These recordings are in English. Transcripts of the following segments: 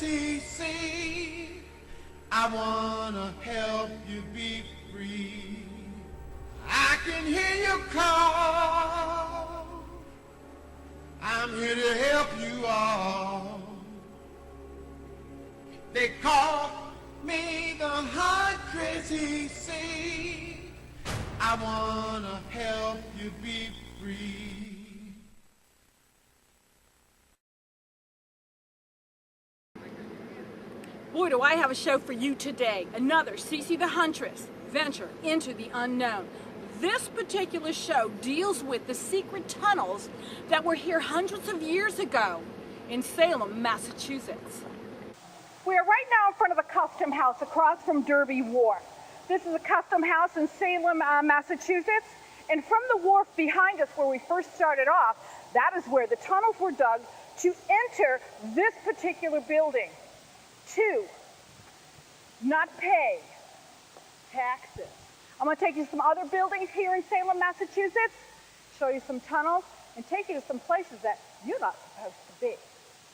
democracy sing. I wanna help you be free. I can hear you call. I'm here to help you all. They call me the heart crazy sing. I wanna help you be free. Boy, do I have a show for you today. Another Cece the Huntress venture into the unknown. This particular show deals with the secret tunnels that were here hundreds of years ago in Salem, Massachusetts. We are right now in front of the Custom House across from Derby Wharf. This is a Custom House in Salem, Massachusetts. And from the wharf behind us where we first started off, that is where the tunnels were dug to enter this particular building. To not pay taxes. I'm going to take you to some other buildings here in Salem, Massachusetts, show you some tunnels, and take you to some places that you're not supposed to be,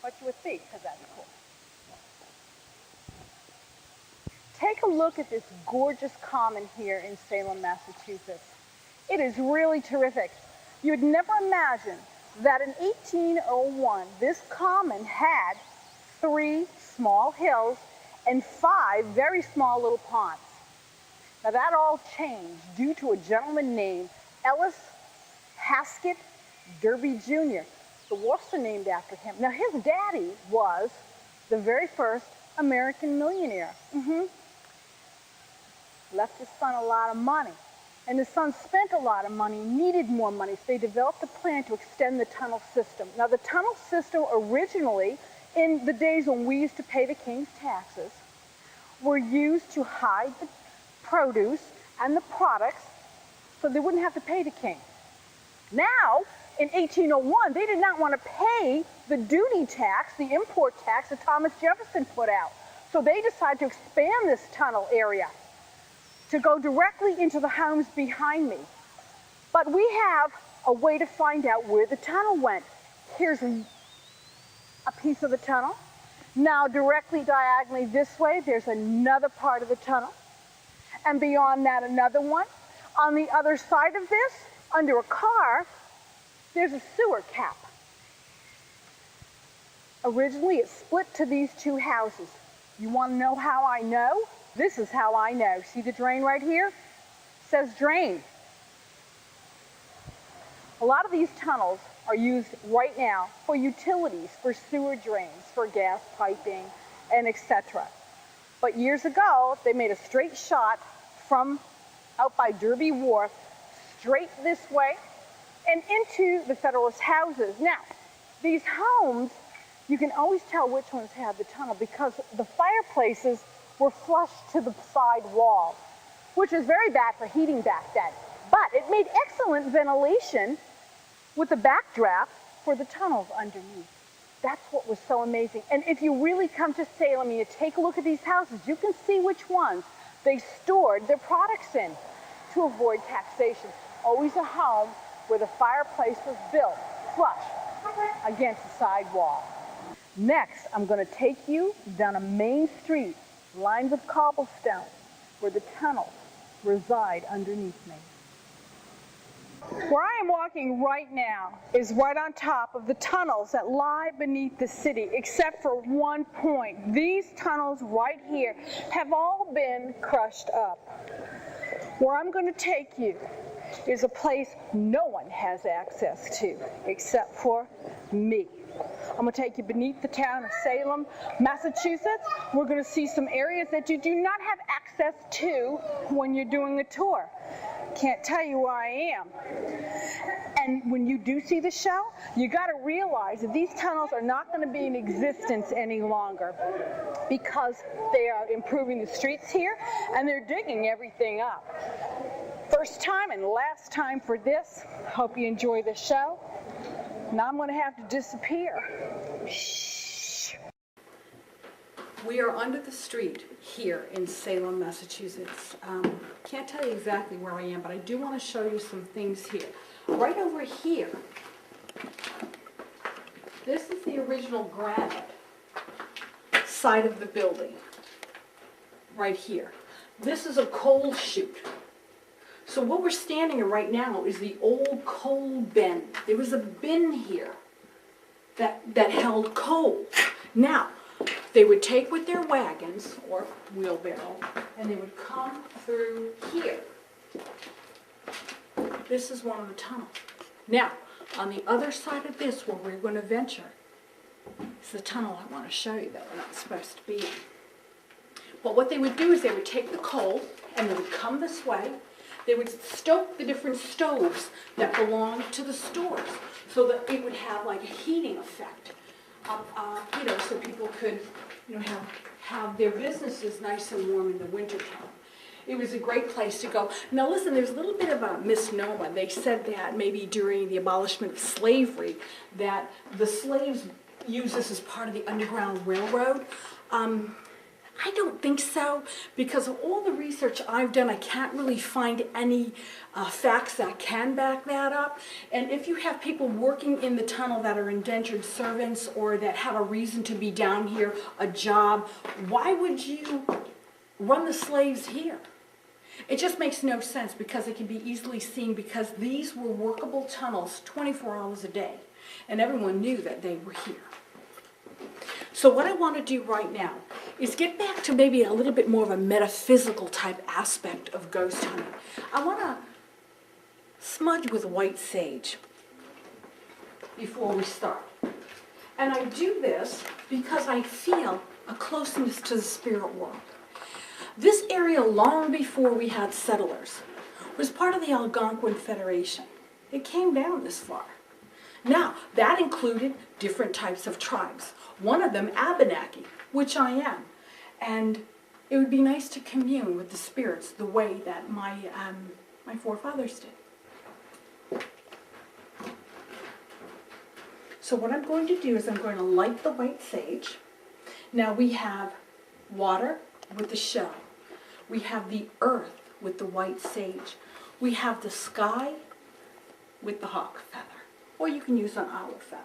but you would think, because that's cool. Take a look at this gorgeous common here in Salem, Massachusetts. It is really terrific. You'd never imagine that in 1801, this common had 3 small hills and 5 very small little ponds. Now that all changed due to a gentleman named Ellis Haskett Derby Jr. The wharfs are named after him. Now his daddy was the very first American millionaire. Left his son a lot of money. And his son spent a lot of money, needed more money, so they developed a plan to extend the tunnel system. Now the tunnel system originally, in the days when we used to pay the king's taxes, were used to hide the produce and the products so they wouldn't have to pay the king. Now, in 1801, they did not want to pay the duty tax, the import tax that Thomas Jefferson put out. So they decided to expand this tunnel area to go directly into the homes behind me. But we have a way to find out where the tunnel went. Here's a piece of the tunnel. Now directly diagonally this way, there's another part of the tunnel. And beyond that, another one. On the other side of this, under a car, there's a sewer cap. Originally, it split to these 2 houses. You want to know how I know? This is how I know. See the drain right here? It says drain. A lot of these tunnels are used right now for utilities, for sewer drains, for gas piping, and etc. But years ago, they made a straight shot from out by Derby Wharf, straight this way, and into the Federalist houses. Now, these homes, you can always tell which ones had the tunnel because the fireplaces were flush to the side wall, which was very bad for heating back then. But it made excellent ventilation with the backdraft for the tunnels underneath. That's what was so amazing. And if you really come to Salem and you take a look at these houses, you can see which ones they stored their products in to avoid taxation. Always a home where the fireplace was built flush against the side wall. Next, I'm going to take you down a main street lined with cobblestone where the tunnels reside underneath me. Where I am walking right now is right on top of the tunnels that lie beneath the city, except for one point. These tunnels right here have all been crushed up. Where I'm going to take you is a place no one has access to except for me. I'm going to take you beneath the town of Salem, Massachusetts. We're going to see some areas that you do not have access to when you're doing a tour. Can't tell you where I am. And when you do see the show, you got to realize that these tunnels are not going to be in existence any longer because they are improving the streets here and they're digging everything up. First time and last time for this. Hope you enjoy the show. Now I'm going to have to disappear. Shh. We are under the street here in Salem, Massachusetts. Can't tell you exactly where I am, but I do want to show you some things here. Right over here, this is the original granite side of the building, right here. This is a coal chute. So what we're standing in right now is the old coal bin. There was a bin here that held coal. Now, they would take with their wagons or wheelbarrow, and they would come through here. This is one of the tunnels. Now, on the other side of this, where we're going to venture, is the tunnel I want to show you that we're not supposed to be in. But what they would do is they would take the coal, and they would come this way. They would stoke the different stoves that belonged to the stores, so that it would have like a heating effect, so people could, have their businesses nice and warm in the wintertime. It was a great place to go. Now listen, there's a little bit of a misnomer. They said that maybe during the abolishment of slavery, that the slaves used this as part of the Underground Railroad. I don't think so, because of all the research I've done, I can't really find any facts that can back that up. And if you have people working in the tunnel that are indentured servants or that have a reason to be down here, a job, why would you run the slaves here? It just makes no sense, because it can be easily seen, because these were workable tunnels 24 hours a day, and everyone knew that they were here. So what I want to do right now is get back to maybe a little bit more of a metaphysical type aspect of ghost hunting. I want to smudge with white sage before we start. And I do this because I feel a closeness to the spirit world. This area, long before we had settlers, was part of the Algonquin Federation. It came down this far. Now, that included different types of tribes. One of them, Abenaki, which I am. And it would be nice to commune with the spirits the way that my forefathers did. So what I'm going to do is I'm going to light the white sage. Now we have water with the shell. We have the earth with the white sage. We have the sky with the hawk feather. Or you can use an owl feather.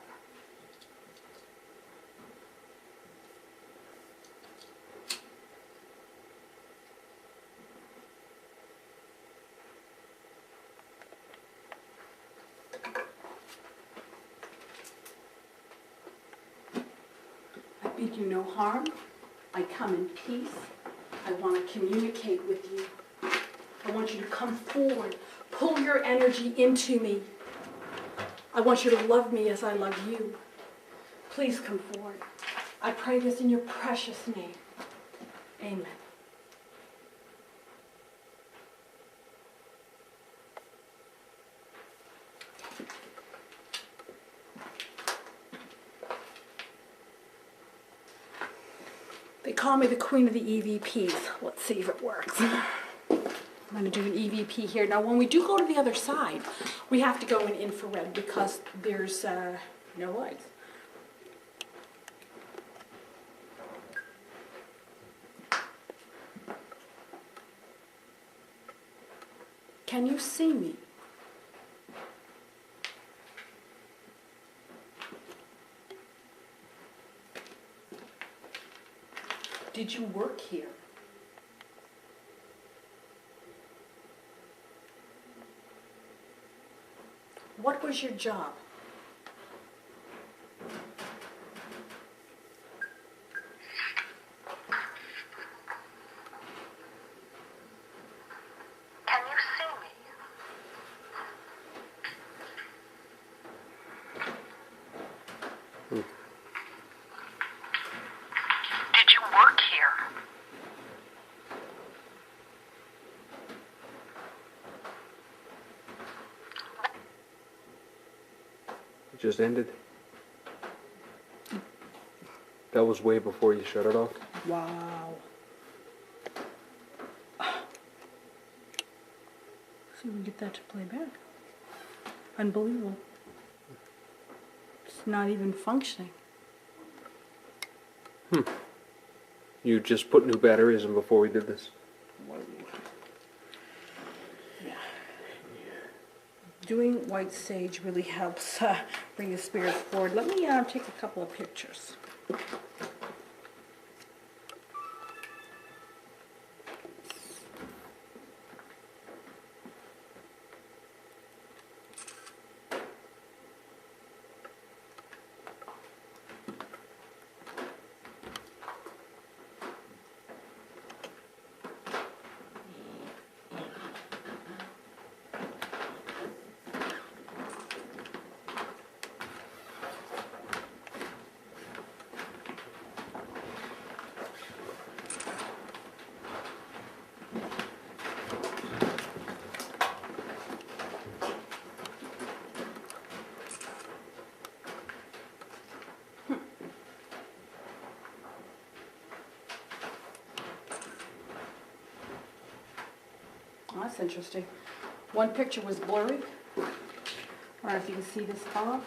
I bid you no harm. I come in peace. I want to communicate with you. I want you to come forward. Pull your energy into me. I want you to love me as I love you. Please come forward. I pray this in your precious name. Amen. They call me the queen of the EVPs. Let's see if it works. I'm going to do an EVP here. Now, when we do go to the other side, we have to go in infrared because there's no lights. Can you see me? Did you work here? What was your job? Can you see me? Did you work here? It just ended. That was way before you shut it off. Wow. See if we can get that to play back. Unbelievable. It's not even functioning. You just put new batteries in before we did this. Yeah. Doing white sage really helps bring the spirits forward. Let me take a couple of pictures. Oh, that's interesting. One picture was blurry. I don't know if you can see this color.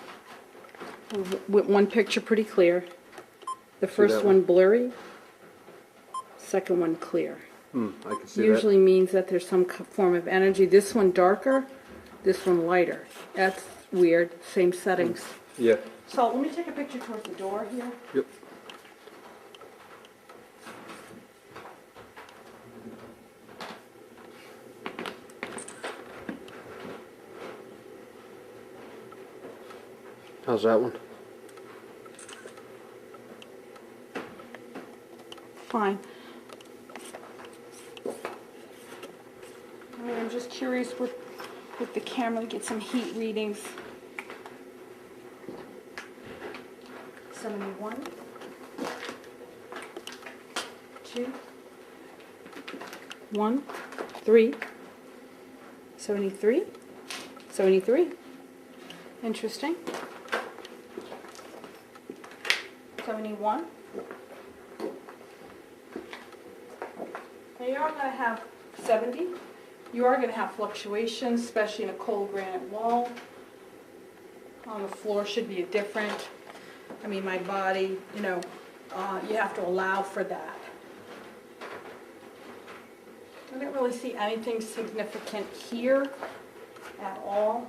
With one picture pretty clear. The first that one one? blurry. Second one clear. I can see Usually means that there's some form of energy. This one darker, this one lighter. That's weird. Same settings. that. Yeah. So let me take a picture towards the door here. Yep. How's that one? Fine. I mean, I'm just curious with the camera to get some heat readings. 71, 2, 1, 3, 73, 73. Interesting. 71. Now you are going to have 70. You are going to have fluctuations, especially in a cold granite wall. On the floor should be different. I mean, my body, you know, you have to allow for that. I didn't really see anything significant here at all.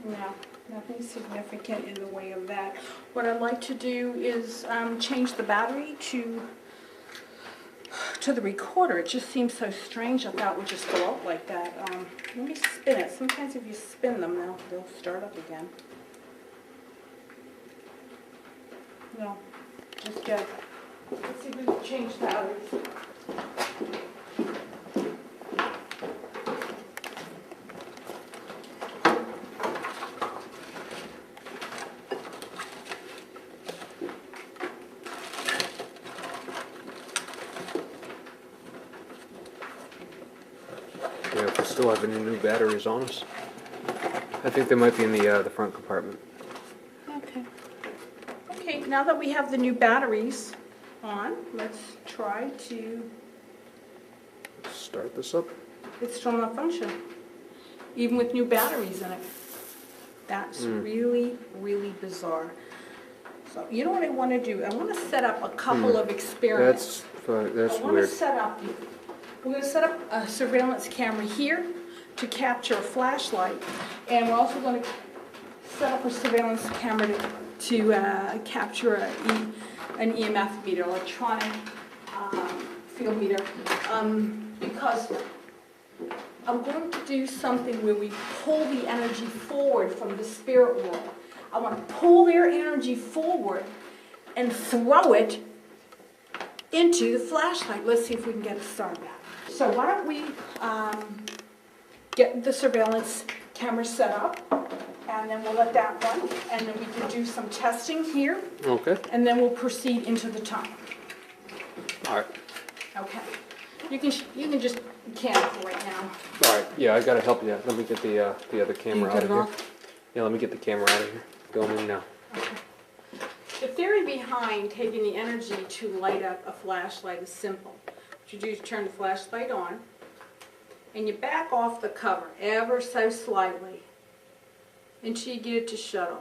No, nothing significant in the way of that. What I'd like to do is change the battery to the recorder. It just seems so strange that that would just go out like that. Let me spin it. Sometimes if you spin them, they'll start up again. No, just good. Let's see if we can change batteries. Yeah, if we still have any new batteries on us. I think they might be in the front compartment. Okay. Okay, now that we have the new batteries on, let's try to, Start this up. it's still not functioning, even with new batteries in it. That's really, really bizarre. So you know what I want to do? I want to set up a couple of experiments. That's I want to weird. set up, we're going to set up a surveillance camera here to capture a flashlight, and we're also going to set up a surveillance camera to capture an EMF meter, electronic field meter, because I'm going to do something where we pull the energy forward from the spirit world. I want to pull their energy forward and throw it into the flashlight. Let's see if we can get it started. So why don't we get the surveillance camera set up, and then we'll let that run, and then we can do some testing here, Okay. and then we'll proceed into the tunnel. All right. Okay. You can just camp right now. All right. Yeah, I gotta help you. Let me get the other camera You out got of it here. off? Yeah, let me get the camera out of here. Going in now. The theory behind taking the energy to light up a flashlight is simple. What you do is turn the flashlight on, and you back off the cover ever so slightly until you get it to shut off.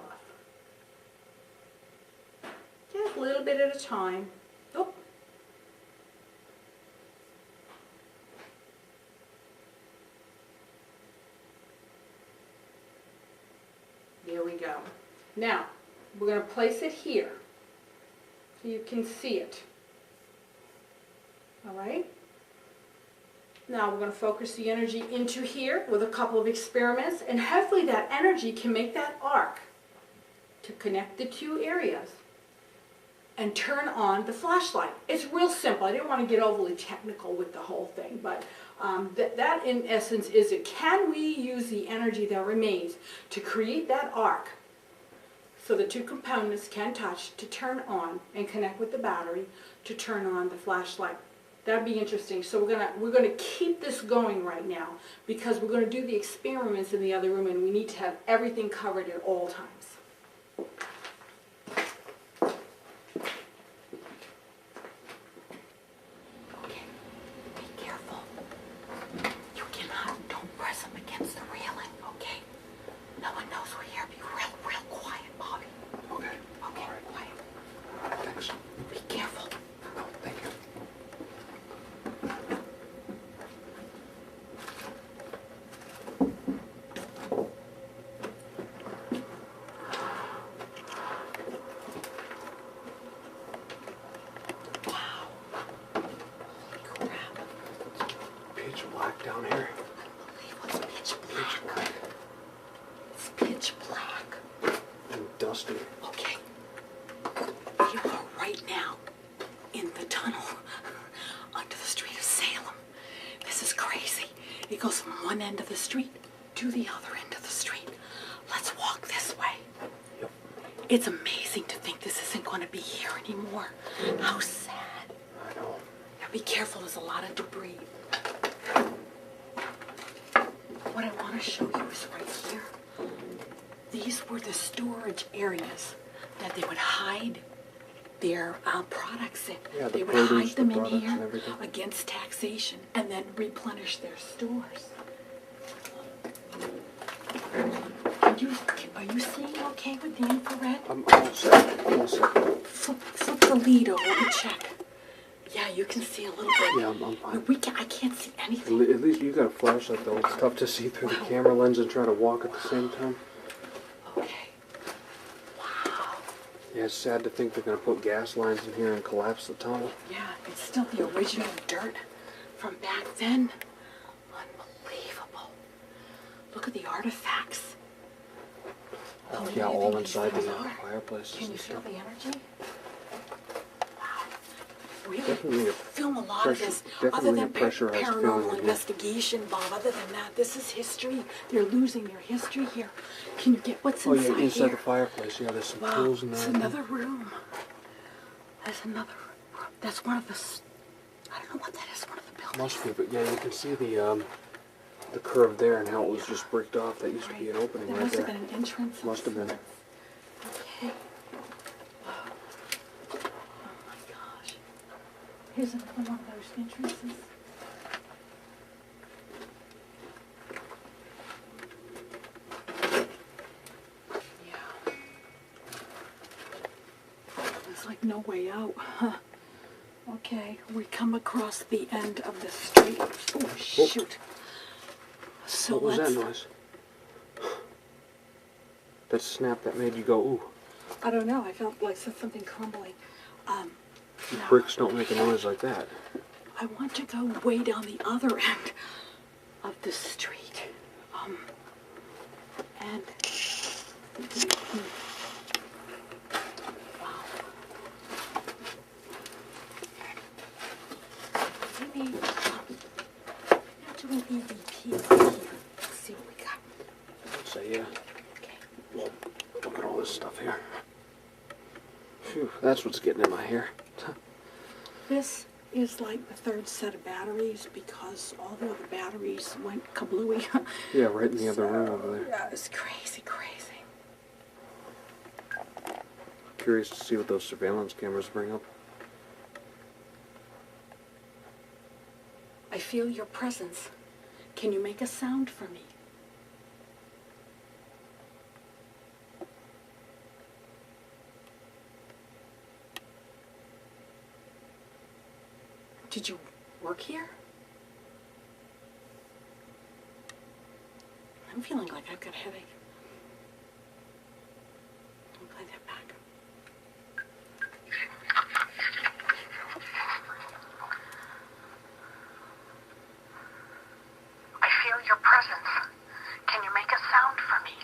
Just a little bit at a time. Oh. There we go. Now, we're going to place it here so you can see it. All right? Now we're going to focus the energy into here with a couple of experiments, and hopefully that energy can make that arc to connect the two areas and turn on the flashlight. It's real simple. I didn't want to get overly technical with the whole thing, but that in essence is it. Can we use the energy that remains to create that arc so the two components can touch to turn on and connect with the battery to turn on the flashlight? That'd be interesting. So we're gonna keep this going right now because we're gonna do the experiments in the other room, and we need to have everything covered at all times. down here. Unbelievable. It's pitch black. Pitch black It's pitch black. and dusty. Okay. You are right now in the tunnel onto the street of Salem. This is crazy. It goes from one end of the street to the other end of the street. Let's walk this way. Yep. It's amazing to think this isn't going to be here anymore. How sad. I know. Now be careful, there's a lot of debris. What I want to show you is right here. These were the storage areas that they would hide their products in. Yeah, the they would produce, hide them the in products here and everything. against taxation and then replenish their stores. Are you seeing okay with the infrared? I'm all set. I'm all set. Flip the lead over and check. Yeah, you can see a little bit. Yeah, I'm fine. I can't see anything. At least you got a flashlight though. It's tough to see through the camera lens and try to walk at the same time. Okay. Wow. Yeah, it's sad to think they're gonna put gas lines in here and collapse the tunnel. Yeah, it's still the original dirt from back then. Unbelievable. Look at the artifacts. Oh, How yeah, many all of inside the these are? fireplaces Can you and feel stuff. the energy? Wow. Really? Definitely a Film a lot of this. Other definitely a than pressurized feeling in paranormal here. investigation, Bob, other than that, this is history. They're losing their history here. Can you get what's Oh inside yeah, inside here? the fireplace. Yeah, there's some Wow, tools in it's there. another room. There's another room. That's one of the, I don't know what that is, one of the buildings. Must be, but yeah, you can see the curve there and how it was just bricked off. That used to be an opening There right must there. have been an entrance. Must have been. Okay. Oh my gosh. Here's another one of those entrances. Yeah. There's like no way out. Huh. Okay, we come across the end of the street. Oh, shoot. So What was that let's, noise? That snap that made you go ooh. I don't know, I felt like something crumbling. No. Bricks don't make a noise like that. I want to go way down the other end of the street. And wow. Maybe not doing EVP right here. Let's see what we got. I'd say yeah. Okay. Whoa, look at all this stuff here. Phew, that's what's getting in my hair. This is like the third set of batteries because all the other batteries went kablooey. Yeah, right in the other room over there. Yeah, it's crazy, crazy. Curious to see what those surveillance cameras bring up. I feel your presence. Can you make a sound for me? Did you work here? I'm feeling like I've got a headache. I'll play that back. I feel your presence. Can you make a sound for me?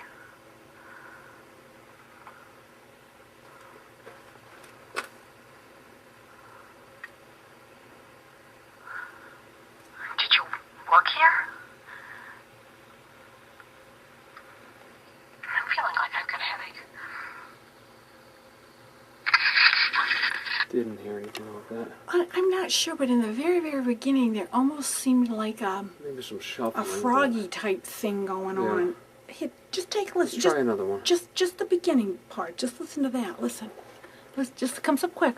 Did you work here? I'm feeling like I've got a headache. Didn't hear anything like that. I'm not sure, but in the very, very beginning, there almost seemed like Maybe some shuffling. a froggy type thing going Yeah. on. Hey, just take a listen. Let's try another one. Just the beginning part. Just listen to that. Listen. Just comes up quick.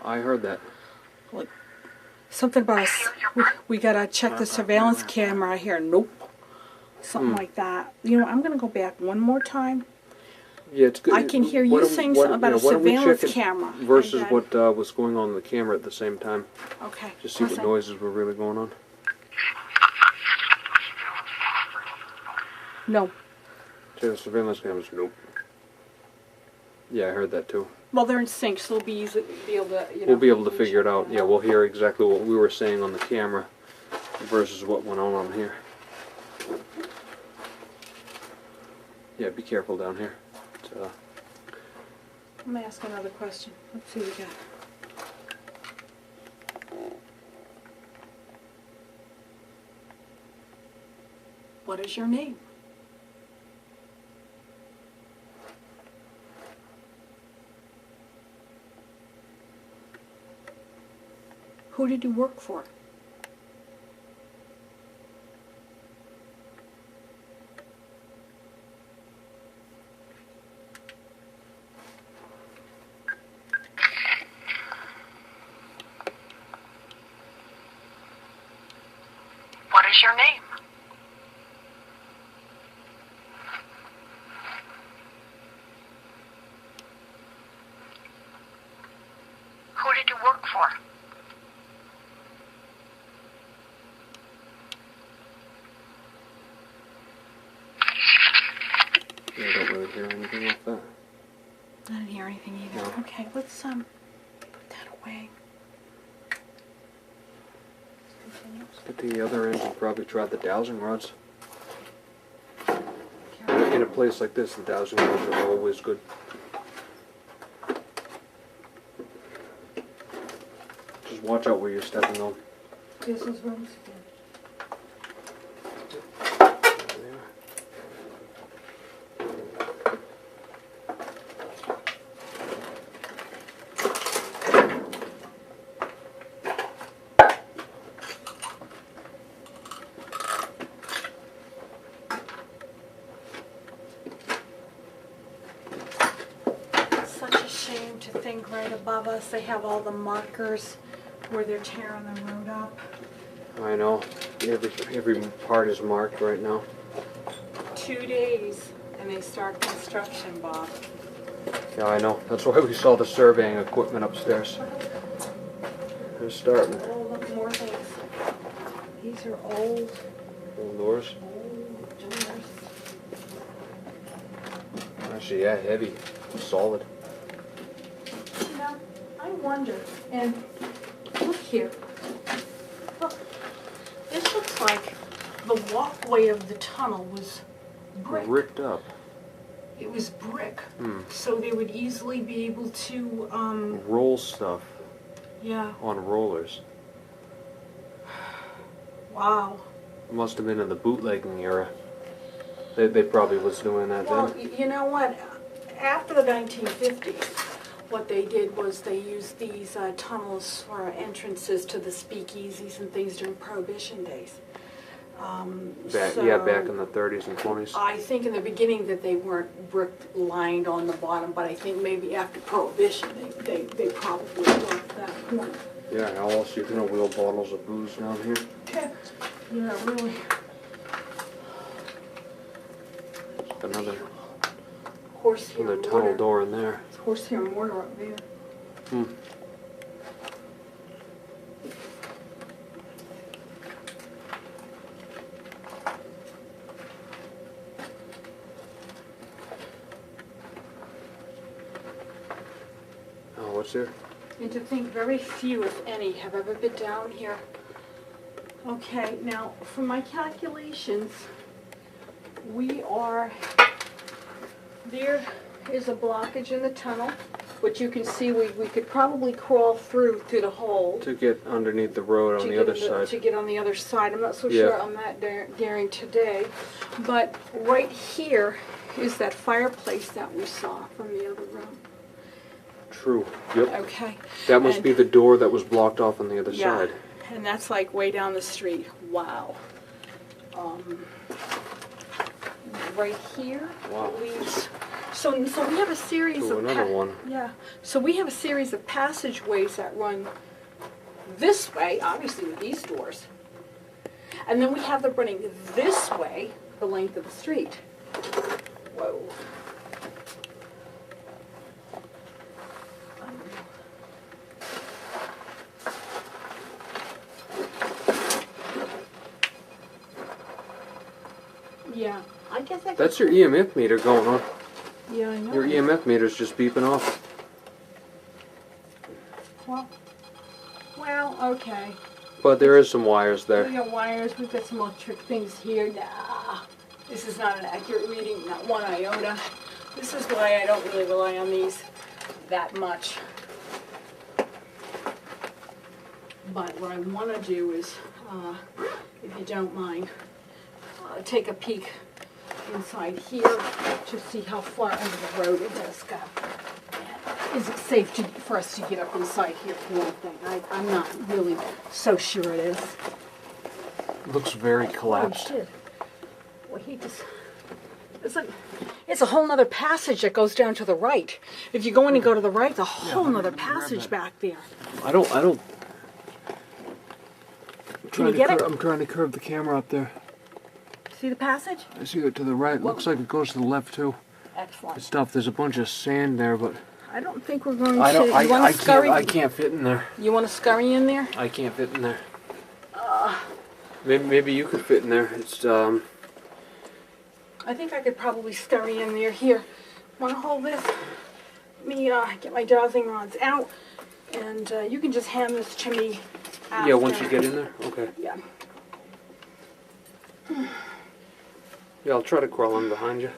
I heard that. Look, something about us. We gotta check the surveillance camera here. Nope. Something like that. You know, I'm gonna go back one more time. Yeah, it's good. I can hear you Why don't- saying why- something about a yeah, why don't we check surveillance it camera. versus And then- what was going on in the camera at the same time. Okay. Just see what listen. noises were really going on. No. Check the surveillance cameras. Nope. Yeah, I heard that too. Well, they're in sync, so we'll be able to, you know. We'll be able to figure it out. Yeah, we'll hear exactly what we were saying on the camera versus what went on here. Yeah, be careful down here. It's, Let me ask another question. Let's see what we got. What is your name? Who did you work for? What is your name? Who did you work for? yeah, I don't really hear anything like that. I didn't hear anything either. No. Okay, let's put that away. Continue. Let's get to the other end and probably try the dowsing rods. In a place like this, the dowsing rods are always good. Just watch out where you're stepping on. This is rose. Such a shame to think right above us they have all the markers where they're tearing the road up. I know. Every part is marked right now. 2 days and they start construction, Bob. Yeah, I know. That's why we saw the surveying equipment upstairs. They're starting. Oh, look, more things. These are old Doors. doors. Actually, yeah, heavy. Solid. You know, I wonder, and look here. Look, this looks like the walkway of the tunnel was brick. Ripped up. It was brick. Hmm. So they would easily be able to, Roll stuff yeah. on rollers. Wow. Must have been in the bootlegging era. They probably was doing that Well, then. you know what? After the 1950s, what they did was they used these tunnels for entrances to the speakeasies and things during Prohibition days. Back in the 30s and 20s. I think in the beginning that they weren't brick lined on the bottom, but I think maybe after Prohibition they probably got to that point. Yeah, how else you gonna wheel bottles of booze down here? Yeah, really. Another Horsehair tunnel mortar. door in there. Horsehair mortar up there. Hmm. Oh, what's here? And to think very few, if any, have ever been down here. Okay, now, from my calculations, there is a blockage in the tunnel, which you can see we could probably crawl through the hole. To get underneath the road on the other side. To get on the other side. I'm not so Yeah. sure on that daring today. But right here is that fireplace that we saw from the other room. True. Yep. Okay. That must And- be the door that was blocked off on the other Yeah, side. and that's like way down the street. Wow. Right here Wow. leads. So we have a series To of another one. Yeah. So we have a series of passageways that run this way, obviously with these doors, and then we have them running this way, the length of the street. Whoa. Yeah, I guess I could. That's your EMF meter going on. Yeah, I know. Your EMF meter's just beeping off. Well, okay. But there is some wires We there. got wires, we've got some electric things here. Nah, this is not an accurate reading, not one iota. This is why I don't really rely on these that much. But what I want to do is, if you don't mind, take a peek inside here to see how far under the road it does go. Is it safe for us to get up inside here for one thing? I'm not really so sure it is. Looks very Oh, collapsed. shit. Well, he just... It's a whole nother passage that goes down to the right. If you go in and go to the right, it's a whole nother passage back there. I don't. Can you get it? I'm trying to curve the camera up there. See the passage? I see it to the right. Looks like it goes to the left too. Excellent. It's tough. There's a bunch of sand there, but I don't think we're going to... I want to scurry? I can't fit in there. You want to scurry in there? I can't fit in there. Maybe you could fit in there. It's I think I could probably scurry in there. Here, want to hold this? Let me get my dowsing rods out, and you can just hand this to me after. yeah. Once you get in there, okay. Yeah. Yeah, I'll try to crawl in behind you.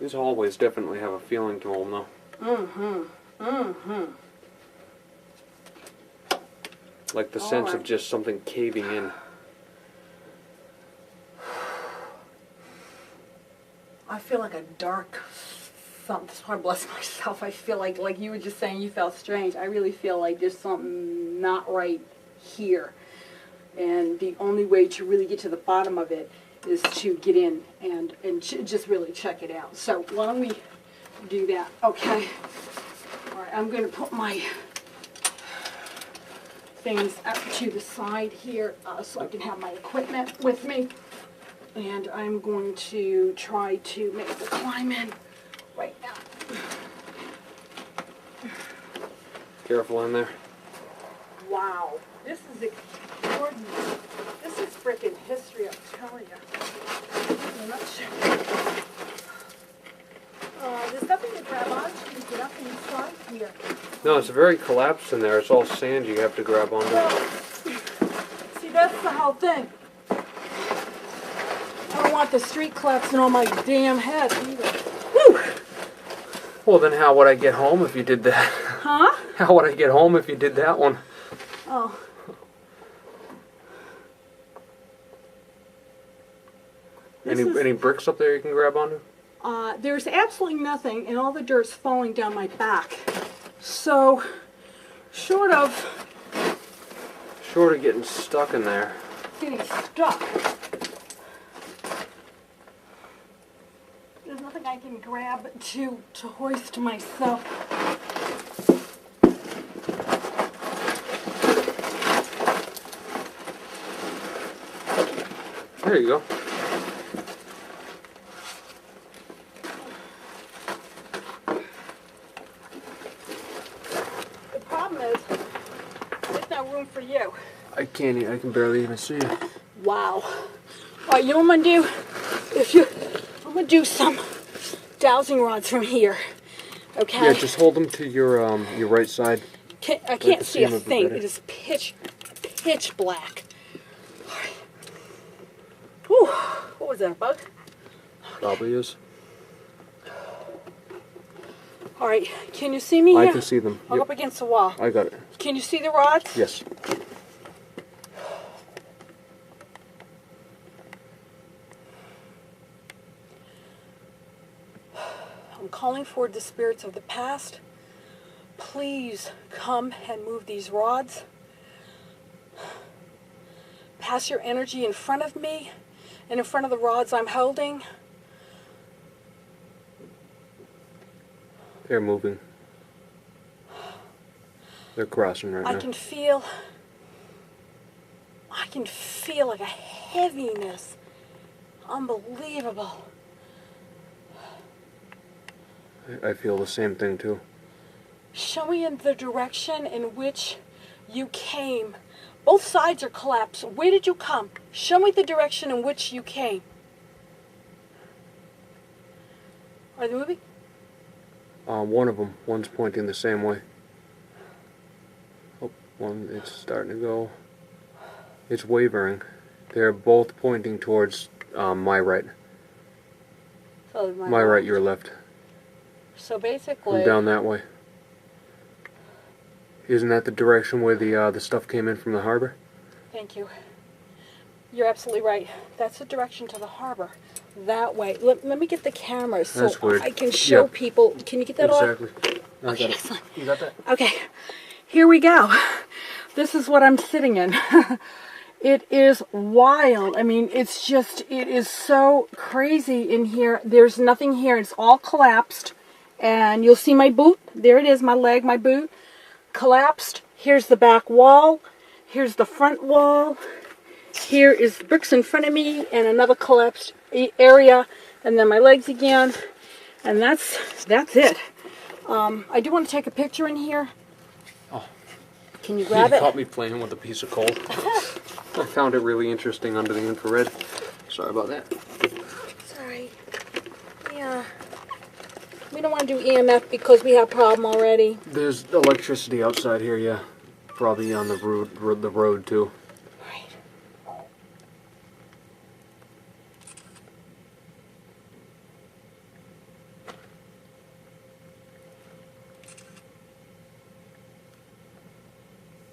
These hallways definitely have a feeling to them, though. Like the sense of Alright. just something caving in. I feel like a dark something. That's why I bless myself. I feel like you were just saying you felt strange. I really feel like there's something not right here. And the only way to really get to the bottom of it is to get in and just really check it out. So why don't we do that? Okay. All right, I'm going to put my things up to the side here so I can have my equipment with me. And I'm going to try to make the climb in right now. Careful in there. Wow, this is extraordinary. This is freaking history, I'm telling you. I'm not sure. There's nothing to grab onto to get up inside here. No, it's very collapsed in there. It's all sand you have to grab onto. Well, see, that's the whole thing. I don't want the street collapsing on my damn head either. Woo! Well, then how would I get home if you did that? Huh? How would I get home if you did that one? Oh. Any bricks up there you can grab onto? There's absolutely nothing, and all the dirt's falling down my back. So, short of getting stuck in there. getting stuck, there's nothing I can grab to hoist myself. There you go. The problem is, there's no room for you. I can barely even see you. Wow. All right, you know what I'm gonna do? I'm gonna do some dowsing rods from here. Okay. Yeah, just hold them to your right side. I can't to see see a 'em a bit thing. better. It is pitch black. All right. Whew. What was that, a bug? Probably is. All right, can you see me I here? can see them. I'm Yep. up against the wall. I got it. Can you see the rods? Yes. I'm calling forward the spirits of the past. Please come and move these rods. Pass your energy in front of me and in front of the rods I'm holding. They're moving. They're crossing right I now. can feel like a heaviness. Unbelievable. I feel the same thing too. Show me in the direction in which you came. Both sides are collapsed. Where did you come? Show me the direction in which you came. Are they moving? One of them. One's pointing the same way. Oh, one, it's starting to go. It's wavering. They're both pointing towards my right. So My right, your left. So basically, I'm down that way. Isn't that the direction where the stuff came in from the harbor? thank you. You're absolutely right. That's the direction to the harbor. That way. Let me get the camera so That's weird. I can show Yeah. people. Can you get that off? Exactly. I got it. Excellent. You got that? Okay, here we go. This is what I'm sitting in. It is wild. I mean, it is so crazy in here. There's nothing here. It's all collapsed. And you'll see my boot. There it is, my leg, my boot. Collapsed. Here's the back wall. Here's the front wall. Here is the bricks in front of me and another collapsed area. And then my legs again. And that's it. I do want to take a picture in here. Oh. Can you grab it? caught me playing with a piece of coal. I found it really interesting under the infrared. Sorry about that. Sorry. Yeah. We don't want to do EMF because we have a problem already. There's electricity outside here, yeah. Probably on the road too. Right.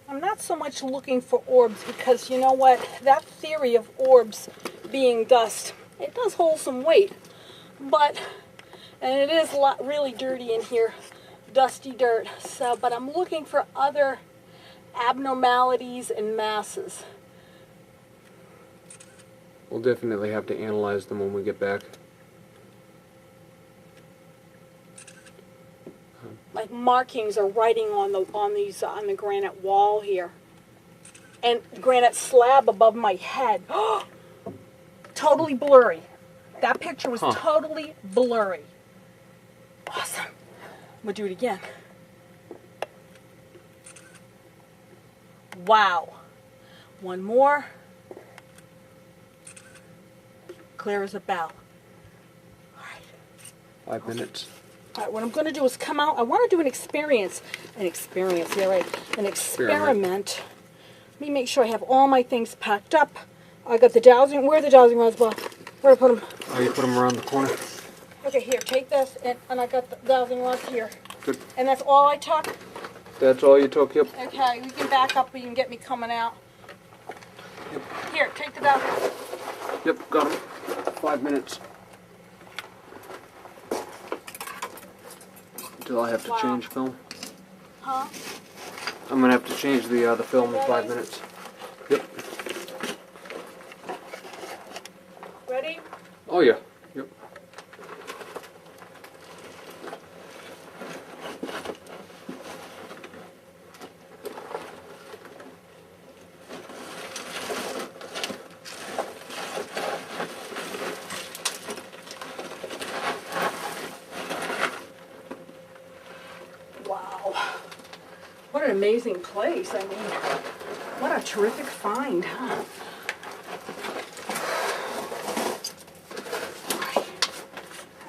I'm not so much looking for orbs because you know what? That theory of orbs being dust, it does hold some weight. But, and it is really dirty in here, dusty dirt. So, but I'm looking for other abnormalities and masses. We'll definitely have to analyze them when we get back. Like markings or writing on the granite wall here, and granite slab above my head. Totally blurry. That picture was totally blurry. Awesome. I'm gonna do it again. Wow. One more. Clear as a bell. All right. 5 minutes. All right, what I'm going to do is come out. I want to do an experiment. An experiment. Let me make sure I have all my things packed up. I got the dowsing. Where are the dowsing rods, Bob? Where do I put them? Oh, you put them around the corner? Okay, here. Take this, and I got the dowsing rods here. Good. And that's all I took? That's all you took, yep. Okay, we can back up. You can get me coming out. Yep. Here, take the dowsing. Yep, got them. 5 minutes. Until I have to change film. Huh? I'm gonna have to change the film in 5 minutes. Yep. Ready? Oh yeah. Yep. Wow. What an amazing place. I mean, what a terrific find, huh?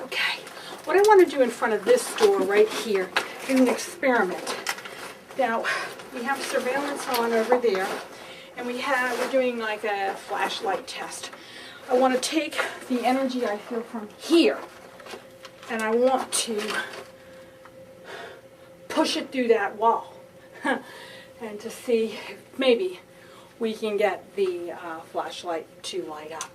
Okay. What I want to do in front of this door right here is an experiment. Now, we have surveillance on over there, and we're doing like a flashlight test. I want to take the energy I feel from here, and I want to push it through that wall and to see if maybe we can get the flashlight to light up.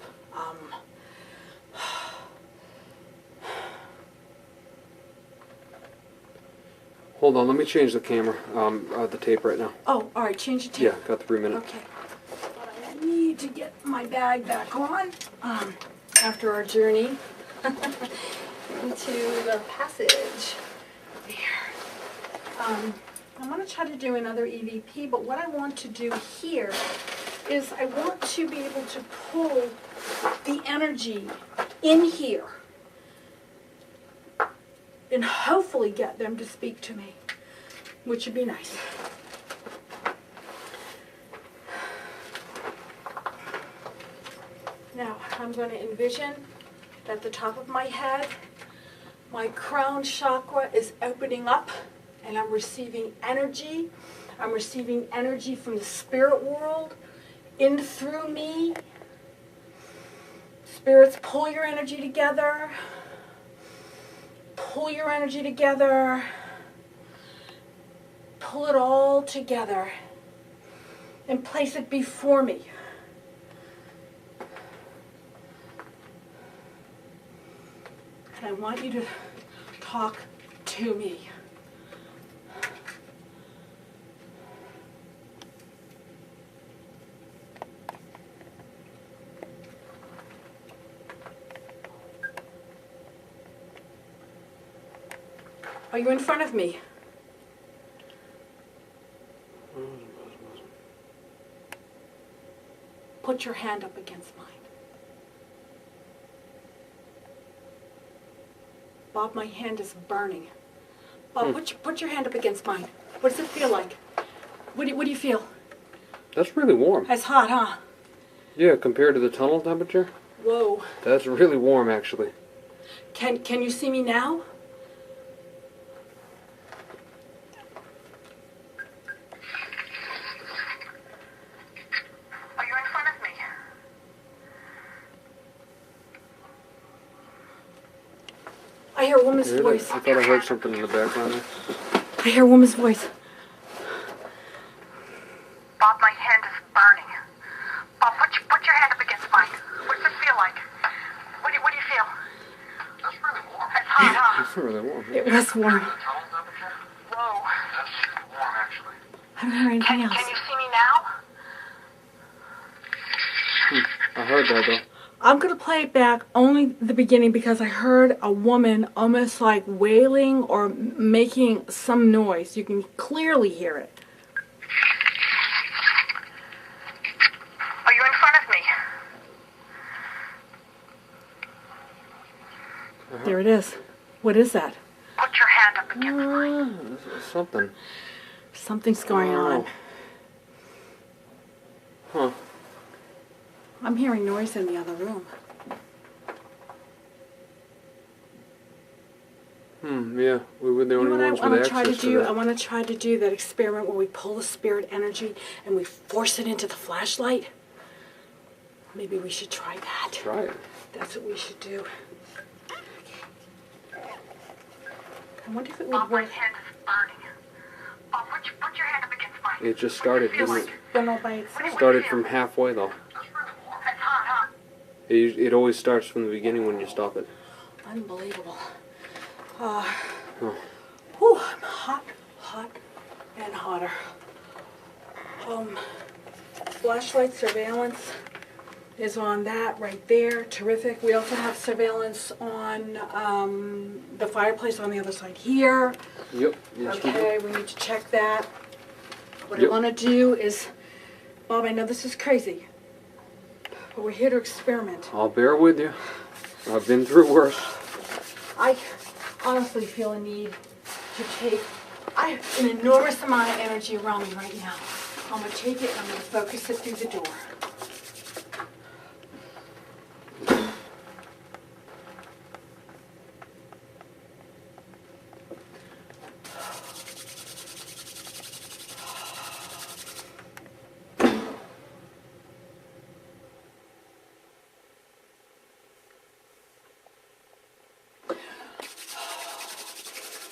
Hold on, let me change the camera, the tape right now. Oh, all right, change the tape. Yeah, got the 3 minutes. Okay. But I need to get my bag back on after our journey into the passage. There. I'm going to try to do another EVP, but what I want to do here is I want to be able to pull the energy in here and hopefully get them to speak to me, which would be nice. I'm going to envision at the top of my head, my crown chakra is opening up and I'm receiving energy. I'm receiving energy from the spirit world in through me. Spirits, pull your energy together. Pull your energy together. Pull it all together and place it before me. And I want you to talk to me. Are you in front of me? Put your hand up against mine. Bob, my hand is burning. Bob, put your hand up against mine. What does it feel like? What do you feel? That's really warm. It's hot, huh? Yeah, compared to the tunnel temperature, Whoa. that's really warm actually. Can you see me now? Are you in front of me? I hear a woman's Hear that? voice. I thought I heard something in the background there. I hear a woman's voice. Bob, my hand is burning. Bob, put your hand up against mine. What does it feel like? What do you feel? That's really warm. It's hot, huh? It's really warm. It was warm. Tunnel temperature? Whoa. That's super warm, actually. I don't hear anything else. Can you see me now? I heard that though. I'm going to play it back only the beginning because I heard a woman almost like wailing or making some noise. You can clearly hear it. Are you in front of me? There it is. What is that? Put your hand up against mine. This is something. Something's going on. Huh. I'm hearing noise in the other room. Yeah, we were the You know only what I ones want with to try to access to do? I that. want to try to do that experiment where we pull the spirit energy and we force it into the flashlight. Maybe we should try that. Try it. That's what we should do. I wonder if it would Bob, my work. hand is burning. Bob, put your hand up against mine. It just started, didn't it? Don't know by itself. Started from halfway though. That's really warm. It's hot, huh? It always starts from the beginning when you stop it. Unbelievable. Oh. Whew, I'm hot, and hotter. Flashlight surveillance is on that right there. Terrific. We also have surveillance on the fireplace on the other side here. Yep. Yes, we do. Okay, we need to check that. What I Yep. want to do is, Bob, I know this is crazy, but we're here to experiment. I'll bear with you. I've been through worse. I honestly feel a need to take, I have an enormous amount of energy around me right now. I'm going to take it and I'm going to focus it through the door.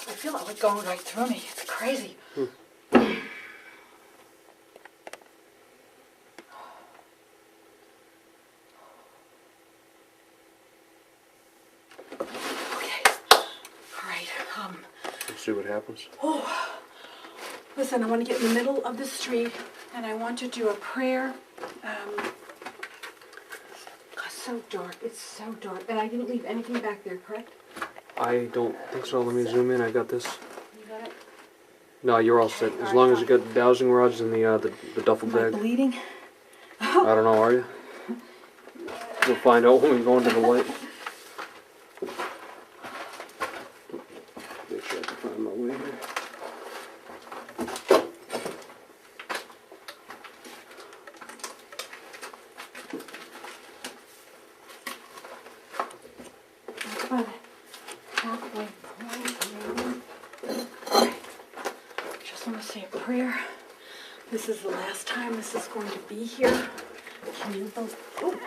I feel it like going right through me. It's crazy. Okay. All right. Let's see what happens. Listen, I want to get in the middle of the street and I want to do a prayer. God, so dark. It's so dark. And I didn't leave anything back there, correct? I don't think so. Let me zoom in. I got this. You got it? No, you're all set. As long as you got the dowsing rods and the duffel Am I bag. bleeding? I don't know, are you? We'll find out when we go into the light. Make sure I can find my way here. this is the last time this is going to be here. Can you both? Oh,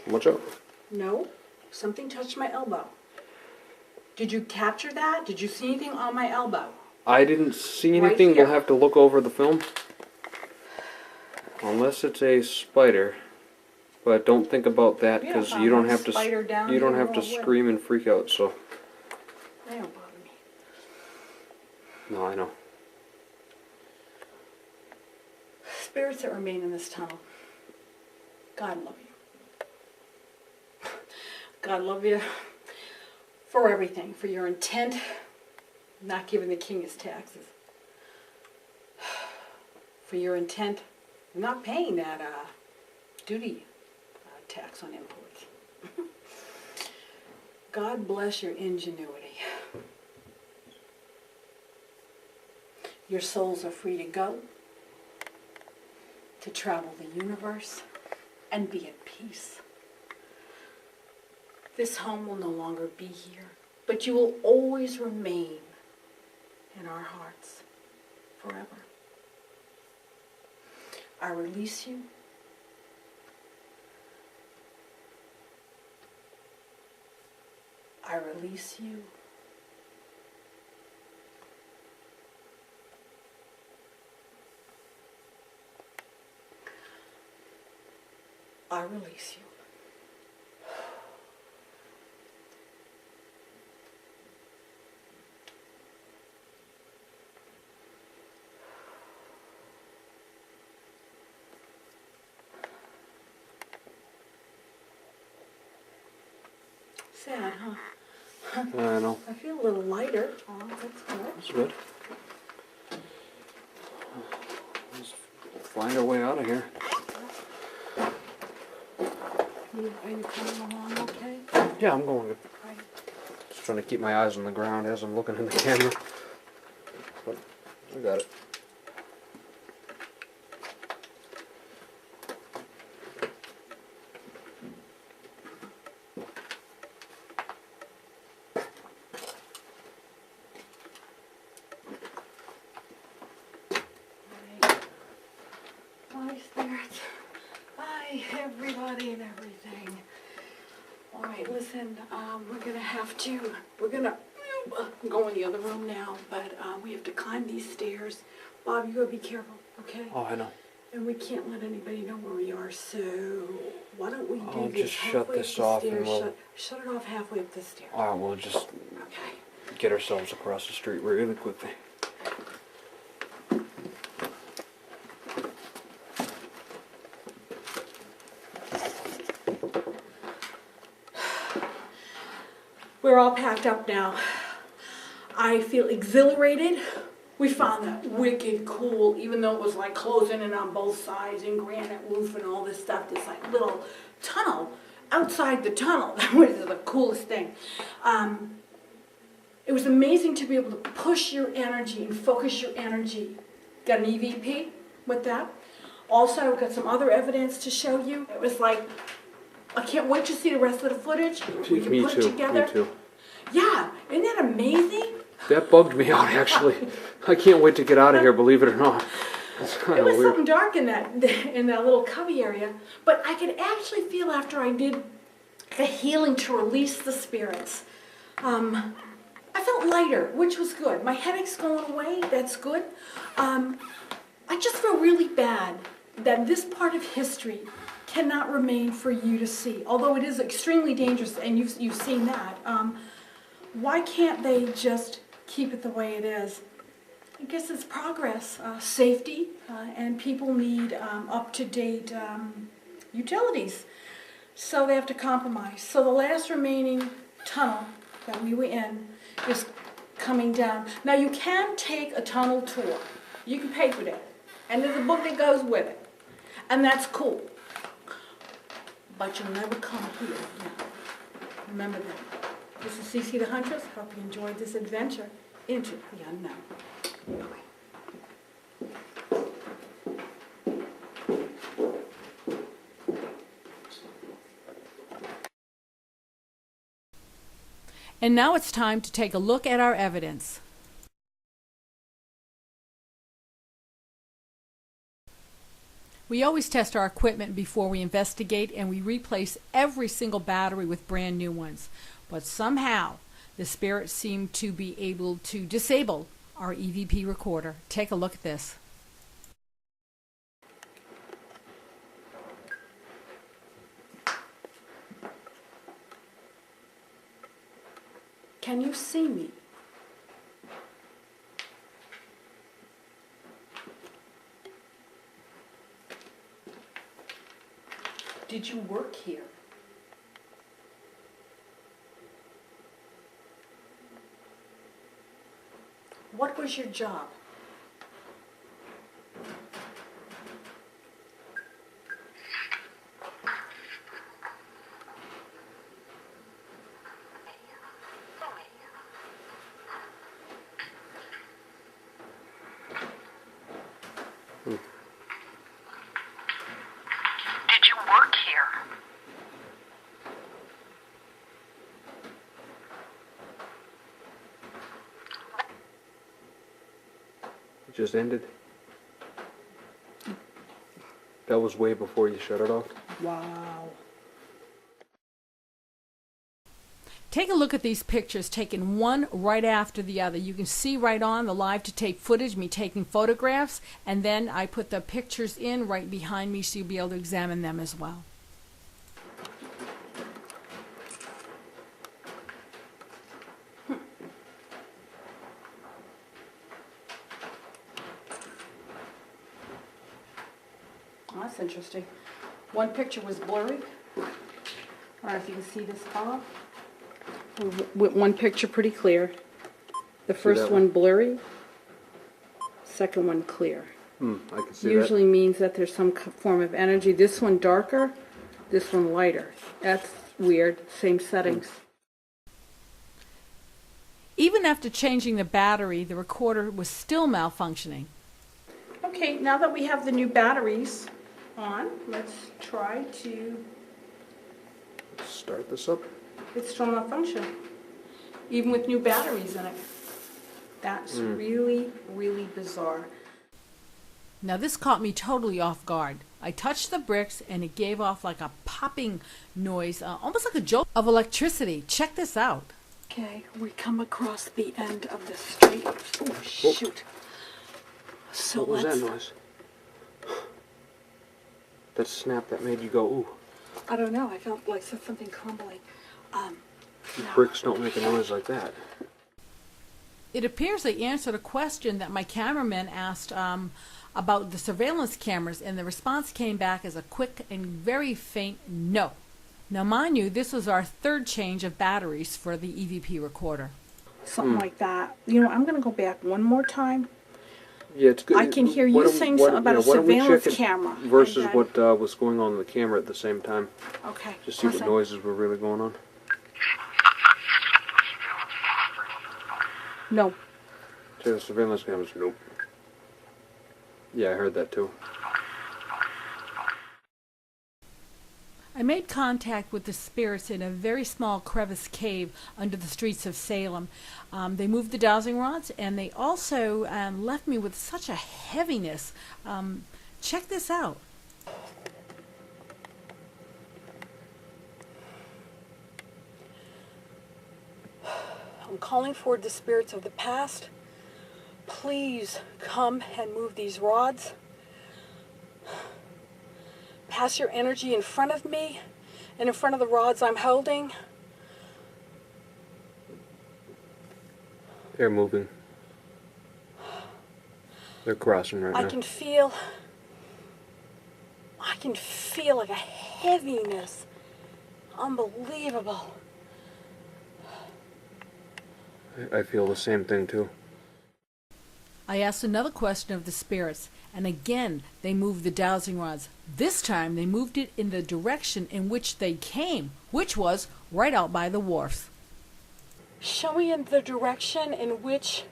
Watch out. no, something touched my elbow. Did you capture that? Did you see anything on my elbow? I didn't see Right anything. here. We'll have to look over the film. Unless it's a spider. But don't think about that We don't because find you don't no have to spider down you don't here, have to well, well. scream and freak out, so They don't bother me. no, I know. Spirits that remain in this tunnel, God love you. God love you for everything, for your intent, not giving the king his taxes, for your intent, not paying that duty tax on imports. God bless your ingenuity. Your souls are free to go, to travel the universe, and be at peace. This home will no longer be here, but you will always remain in our hearts forever. I release you. I release you. I release you. Sad, huh? I know. I feel a little lighter. Oh, that's good. That's good. Let's find our way out of here. Are you coming along okay? Yeah, I'm going good. Right. Just trying to keep my eyes on the ground as I'm looking in the camera. But I got it. Hi, spirits. Hi, everybody and everything. All right, listen, we're gonna go in the other room now, but we have to climb these stairs. Bob, you gotta be careful, okay? Oh, I know. And we can't let anybody know where we are, so why don't we do I'll this just shut halfway this up the off and stairs, we'll- shut it off halfway up the stairs. Alright, we'll just Okay. get ourselves across the street really quickly. We're all packed up now. I feel exhilarated. We found that wicked cool, even though it was like closing in on both sides and granite roof and all this stuff, this like little tunnel outside the tunnel. That was the coolest thing. It was amazing to be able to push your energy and focus your energy. Got an EVP with that. Also, I've got some other evidence to show you. It was like, I can't wait to see the rest of the footage. We can Me put it too. together. Me too. Yeah, isn't that amazing? That bugged me out actually. I can't wait to get out of here, believe it or not. It's kind It of was weird. something dark in that little cubby area, but I could actually feel after I did the healing to release the spirits. I felt lighter, which was good. My headache's going away, that's good. I just feel really bad that this part of history cannot remain for you to see, although it is extremely dangerous, and you've seen that. Why can't they just keep it the way it is? I guess it's progress, safety, and people need up-to-date utilities. So they have to compromise. So the last remaining tunnel that we were in is coming down. Now you can take a tunnel tour. You can pay for that. And there's a book that goes with it. And that's cool. But you'll never come here again. Remember that. This is Cece the Huntress. Hope you enjoyed this adventure into the unknown. Bye. And now it's time to take a look at our evidence. We always test our equipment before we investigate, and we replace every single battery with brand new ones. But somehow, the spirits seem to be able to disable our EVP recorder. Take a look at this. Can you see me? Did you work here? What was your job? Did you work here? It just ended. That was way before you shut it off. Wow. Take a look at these pictures taken one right after the other. You can see right on the live to tape footage, me taking photographs, and then I put the pictures in right behind me so you'll be able to examine them as well. Oh, that's interesting. One picture was blurry. I don't know if you can see this, Bob. With one picture pretty clear. The first one blurry. Second one clear. I can see Usually means that there's some form of energy. This one darker, this one lighter. That's weird. Same settings. Even after changing the battery, the recorder was still malfunctioning. Okay, now that we have the new batteries on, let's try to... that. Start this up. It's still not functioning, even with new batteries in it. That's really, really bizarre. Now this caught me totally off guard. I touched the bricks and it gave off like a popping noise, almost like a jolt of electricity. Check this out. Okay, we come across the end of the street. Oh, shoot. So What was that noise? That snap that made you go, ooh. I don't know, I felt like something crumbling. Bricks don't make a noise like that. It appears they answered a question that my cameraman asked about the surveillance cameras, and the response came back as a quick and very faint no. Now, mind you, this was our third change of batteries for the EVP recorder. Something like that. You know, I'm going to go back one more time. Yeah, it's good. I can hear you saying something about a why don't we surveillance check it camera. versus And what was going on in the camera at the same time. Okay. Just see what listen. noises were really going on. No. Check the surveillance cameras. Nope. Yeah, I heard that too. I made contact with the spirits in a very small crevice cave under the streets of Salem. They moved the dowsing rods, and they also left me with such a heaviness. Check this out. I'm calling forward the spirits of the past. Please come and move these rods. Pass your energy in front of me and in front of the rods I'm holding. They're moving. They're crossing right now. I can feel like a heaviness. Unbelievable. I feel the same thing too. I asked another question of the spirits, and again they moved the dowsing rods. This time they moved it in the direction in which they came, which was right out by the wharf. Show me in the direction in which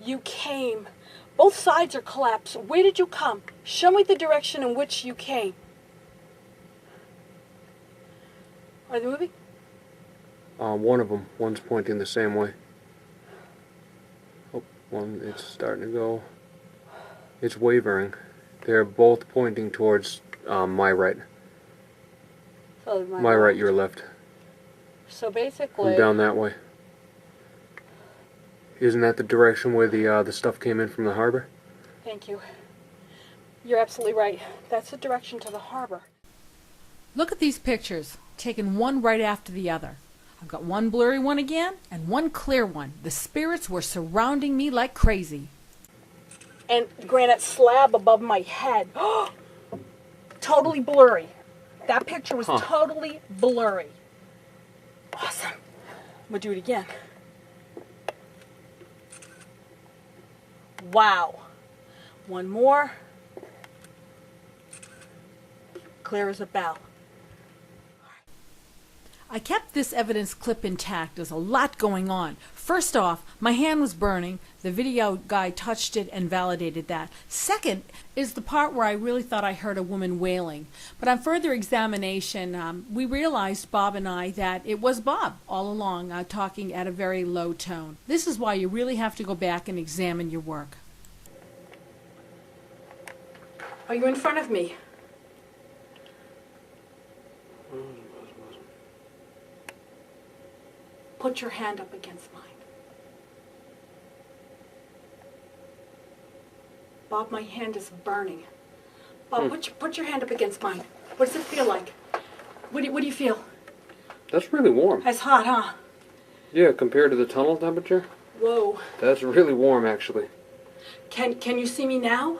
you came. Both sides are collapsed. Where did you come? Show me the direction in which you came. Are they moving? One of them. One's pointing the same way. Oh, one, it's starting to go. It's wavering. They're both pointing towards my right. So My right, your left. So I'm basically, down that way. Isn't that the direction where the stuff came in from the harbor? thank you. You're absolutely right. That's the direction to the harbor. Look at these pictures, taken one right after the other. I've got one blurry one again and one clear one. The spirits were surrounding me like crazy. And granite slab above my head. Totally blurry. That picture was totally blurry. Awesome. I'm gonna do it again. Wow. One more. Clear as a bell. I kept this evidence clip intact. There's a lot going on. First off, my hand was burning. The video guy touched it and validated that. Second is the part where I really thought I heard a woman wailing. But on further examination, we realized, Bob and I, that it was Bob all along, talking at a very low tone. This is why you really have to go back and examine your work. Are you in front of me? Put your hand up against mine. Bob, my hand is burning. Bob, put your hand up against mine. What does it feel like? What do you feel? That's really warm. It's hot, huh? Yeah, compared to the tunnel temperature, Whoa. that's really warm actually. Can you see me now?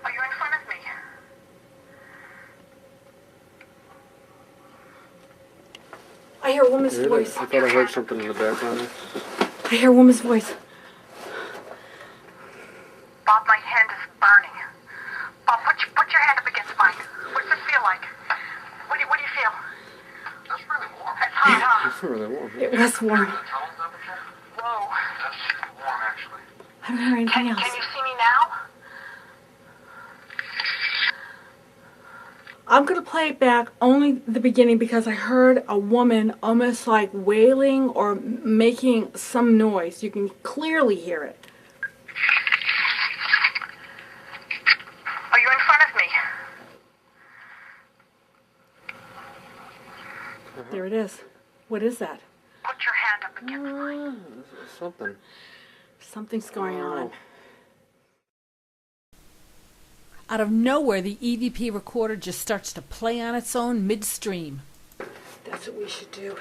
Are you in front of me? I hear a woman's Really? voice. I thought I heard something in the background there. I hear a woman's voice. Bob, my hand is burning. Bob, put your hand up against mine. What does it feel like? What do you feel? That's really warm. It's hot, huh? It's really warm. It was warm. Tunnel temperature? Whoa. That's really warm, actually. I don't hear anything else. Can you see me now? I'm going to play it back only the beginning because I heard a woman almost like wailing or making some noise. You can clearly hear it. Are you in front of me? There it is. What is that? Put your hand up against mine. Something. Something's going on. Out of nowhere, the EVP recorder just starts to play on its own midstream. That's what we should do.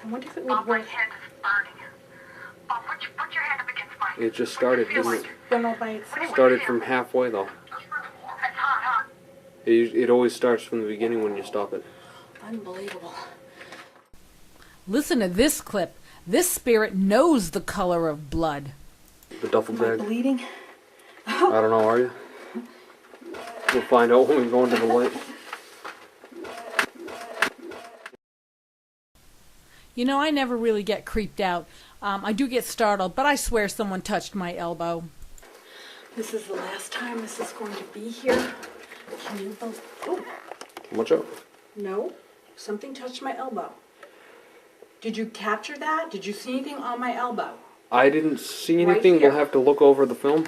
I wonder if it would Bob, my work. hand is burning. Bob, put your hand up against mine. It just started, didn't it? Don't know by itself. Started from halfway though. That's really warm. It's hot, huh? It always starts from the beginning when you stop it. Unbelievable. Listen to this clip. This spirit knows the color of blood. The duffel Am I bag. bleeding? I don't know, are you? We'll find out when we go into the light. You know, I never really get creeped out. I do get startled, but I swear someone touched my elbow. This is the last time this is going to be here. Can you believe? Oh, Watch out. no. Something touched my elbow. Did you capture that? Did you see anything on my elbow? I didn't see Right anything. here. We'll have to look over the film.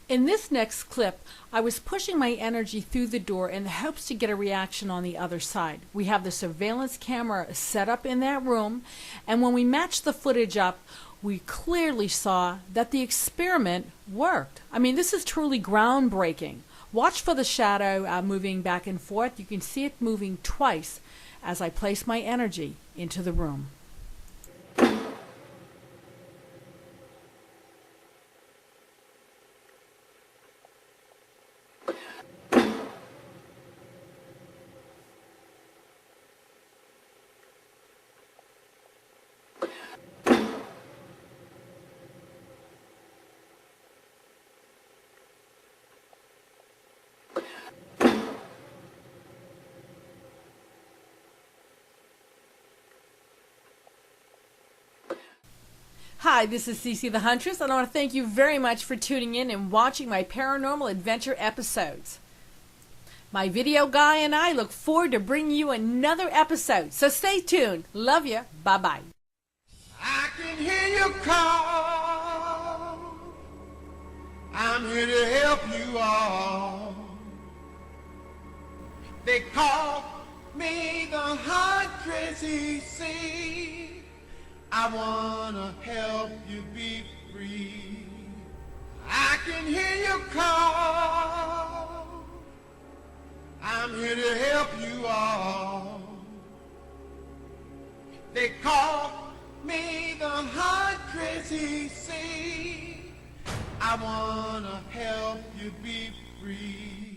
In this next clip, I was pushing my energy through the door in the hopes to get a reaction on the other side. We have the surveillance camera set up in that room, and when we matched the footage up, we clearly saw that the experiment worked. I mean, this is truly groundbreaking. Watch for the shadow moving back and forth. You can see it moving twice as I place my energy into the room. Hi, this is Cece the Huntress, and I want to thank you very much for tuning in and watching my paranormal adventure episodes. My video guy and I look forward to bringing you another episode. So stay tuned. Love you. Bye-bye. I can hear you call. I'm here to help you all. They call me the hot crazy sea. I wanna help you be free. I can hear you call. I'm here to help you all. They call me the hot crazy sea. I wanna help you be free.